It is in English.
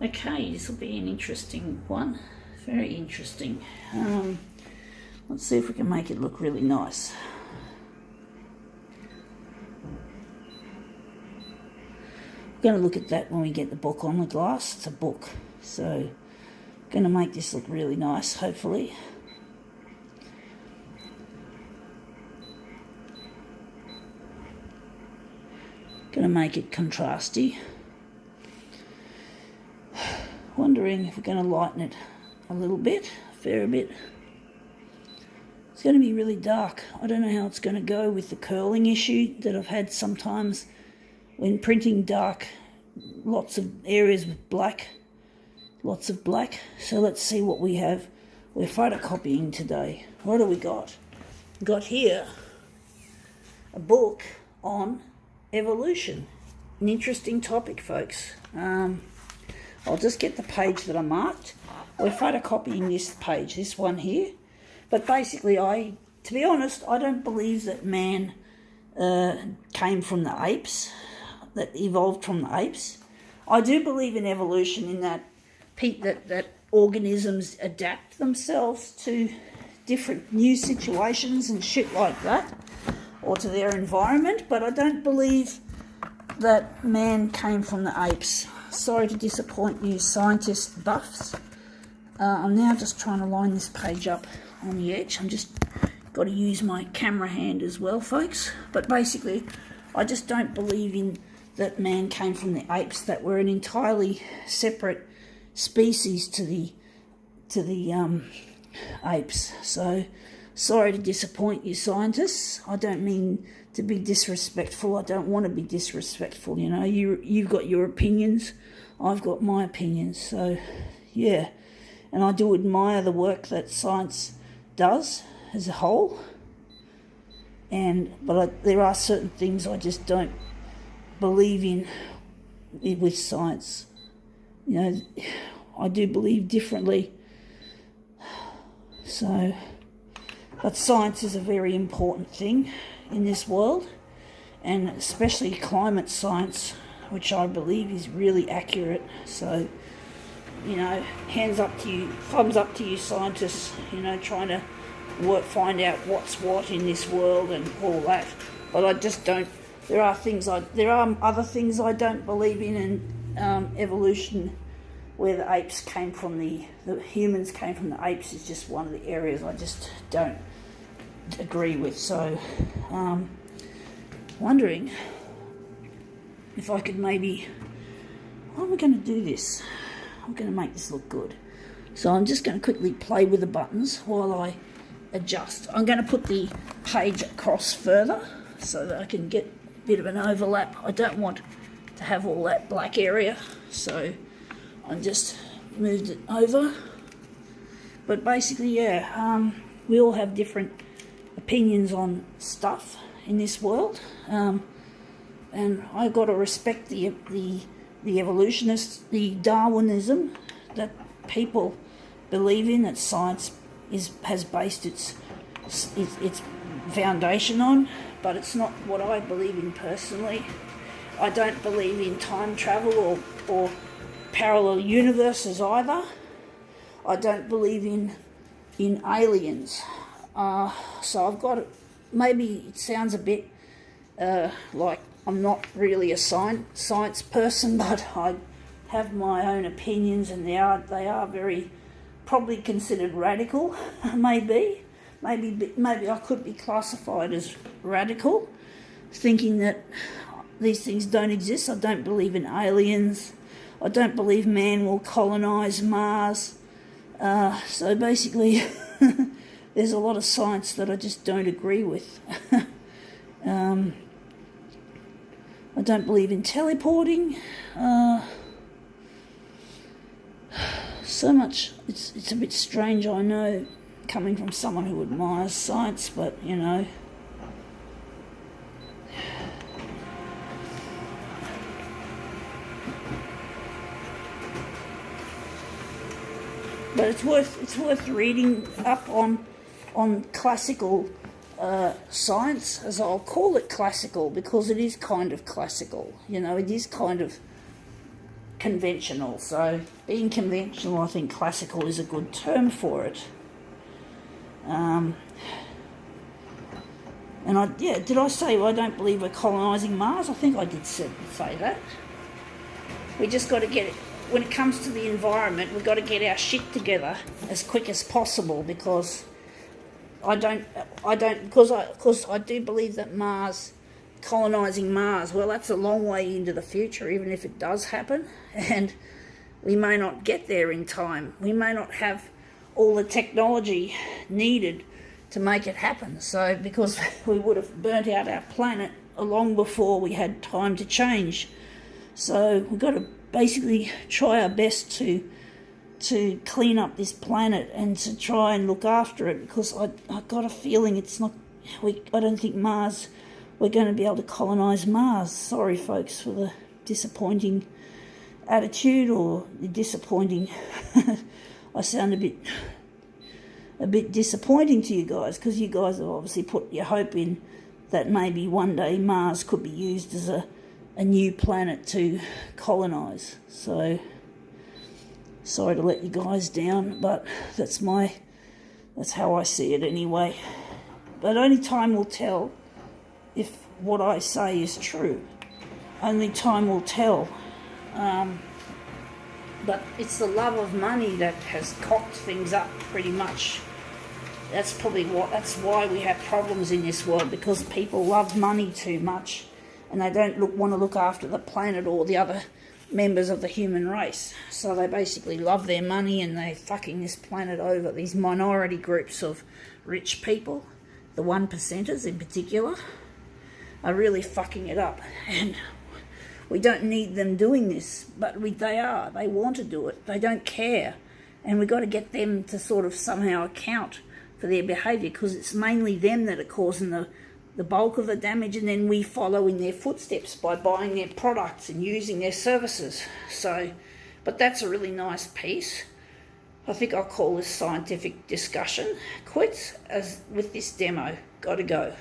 Okay, this will be an interesting one. Very interesting. Let's see if we can make it look really nice. We're going to look at that when we get the book on the glass. It's a book, so I'm going to make this look really nice, hopefully. Going to make it contrasty. Wondering if we're going to lighten it a little bit, a fair bit. It's going to be really dark. I don't know how it's going to go with the curling issue that I've had sometimes when printing dark, lots of areas with black, lots of black. So let's see what we have. We're photocopying today. What do we got? We've got here a book on evolution. An interesting topic, folks. I'll just get the page that I marked. We're photocopying this page, this one here. But basically, to be honest, I don't believe that man came from the apes, that evolved from the apes. I do believe in evolution in that organisms adapt themselves to different new situations and shit like that, or to their environment, but I don't believe that man came from the apes. Sorry to disappoint you scientist buffs. I'm now just trying to line this page up on the edge. I'm just got to use my camera hand as well, folks. But basically, I just don't believe in that man came from the apes, that we're an entirely separate species to the apes. So sorry to disappoint you scientists. I don't mean to be disrespectful. I don't want to be disrespectful, you know. You've got your opinions, I've got my opinions. So yeah, and I do admire the work that science does as a whole, but there are certain things I just don't believe in with science. You know, I do believe differently. So, but science is a very important thing in this world, and especially climate science, which I believe is really accurate. So, you know, hands up to you, thumbs up to you scientists, you know, trying to find out what's what in this world and all that. But I just don't, there are other things I don't believe in evolution, where the apes came from the humans came from the apes is just one of the areas I just don't agree with. So, wondering if I could maybe, how am I going to do this? I'm going to make this look good. So I'm just going to quickly play with the buttons while I adjust. I'm going to put the page across further so that I can get a bit of an overlap. I don't want to have all that black area, so I just moved it over. But basically, yeah, we all have different opinions on stuff in this world, and I've got to respect the evolutionists, the Darwinism that people believe in, that science has based its foundation on, but it's not what I believe in personally. I don't believe in time travel or parallel universes either. I don't believe in aliens. So I've got, maybe it sounds a bit like I'm not really a science person, but I have my own opinions, and they are very probably considered radical. maybe I could be classified as radical, thinking that these things don't exist. I don't believe in aliens. I don't believe man will colonise Mars. So basically, there's a lot of science that I just don't agree with. I don't believe in teleporting. So much, it's a bit strange, I know, coming from someone who admires science, but, you know. But it's worth reading up on classical science, as I'll call it classical, because it is kind of classical. You know, it is kind of conventional. So being conventional, I think classical is a good term for it. And did I say I don't believe we're colonising Mars? I think I did say that. We just got to get it. When it comes to the environment, we've got to get our shit together as quick as possible, because I do believe that colonising Mars, well, that's a long way into the future, even if it does happen, and we may not get there in time. We may not have all the technology needed to make it happen. So, because we would have burnt out our planet long before we had time to change. So we've got to basically try our best to clean up this planet and to try and look after it, because I got a feeling it's not. I don't think we're going to be able to colonise Mars. Sorry, folks, for the disappointing attitude or the disappointing. I sound a bit disappointing to you guys, because you guys have obviously put your hope in that maybe one day Mars could be used as a new planet to colonise. So sorry to let you guys down, but that's how I see it anyway. But only time will tell if what I say is true. Only time will tell. But it's the love of money that has cocked things up pretty much. That's why we have problems in this world, because people love money too much, and they don't want to look after the planet or the other members of the human race. So they basically love their money, and they're fucking this planet over. These minority groups of rich people, the 1%ers in particular, are really fucking it up. And we don't need them doing this, but they are. They want to do it. They don't care. And we've got to get them to sort of somehow account for their behaviour, because it's mainly them that are causing the bulk of the damage, and then we follow in their footsteps by buying their products and using their services. So, but that's a really nice piece. I think I'll call this scientific discussion quits with this demo. Gotta go.